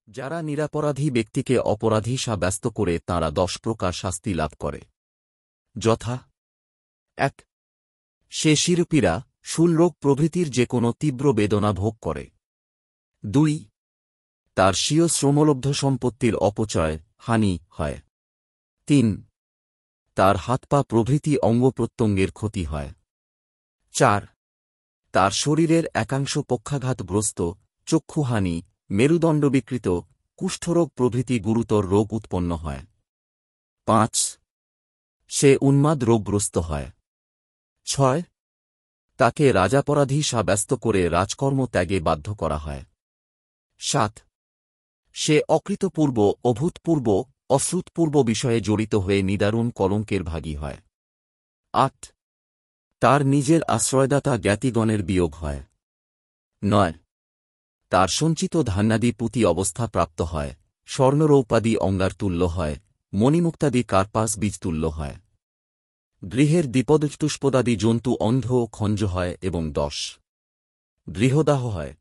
যারা নিরপরাধী ব্যক্তিকে অপরাধী সাব্যস্ত করে তাঁরা 10 প্রকার শাস্তি লাভ করে, যথা: 1. সে শিরোপীড়া, শূলরোগ প্রভৃতির যে কোনো তীব্র বেদনা ভোগ করে। 2. তার স্বীয় শ্রমলব্ধ সম্পত্তির অপচয়, হানি হয়। 3. তার হাত পা প্রভৃতি অঙ্গপ্রত্যঙ্গের ক্ষতি হয়। 4. তার শরীরের একাংশ পক্ষাঘাতগ্রস্ত, চক্ষুহানি, মেরুদণ্ড বিকৃত, কুষ্ঠরোগ প্রভৃতি গুরুতর রোগ উৎপন্ন হয়। 5. সে উন্মাদ রোগগ্রস্ত হয়। 6. তাকে রাজাপরাধী সাব্যস্ত করে রাজকর্ম ত্যাগে বাধ্য করা হয়। 7. সে অকৃতপূর্ব, অভূতপূর্ব, অশ্রুতপূর্ব বিষয়ে জড়িত হয়ে নিদারুণ কলঙ্কের ভাগী হয়। 8. তার নিজের আশ্রয়দাতা জ্ঞাতিগণের বিয়োগ হয়। 9. তার সঞ্চিত ধান্যাদি পুঁতি অবস্থা প্রাপ্ত হয়, স্বর্ণরৌপাদি অঙ্গার তুল্য হয়, মণিমুক্তাদি কার্পাস বীজ তুল্য হয়। গৃহের দ্বিপদচতুষ্পদাদি জন্তু অন্ধ ও খঞ্জ হয় এবং 10. গৃহদাহ হয়।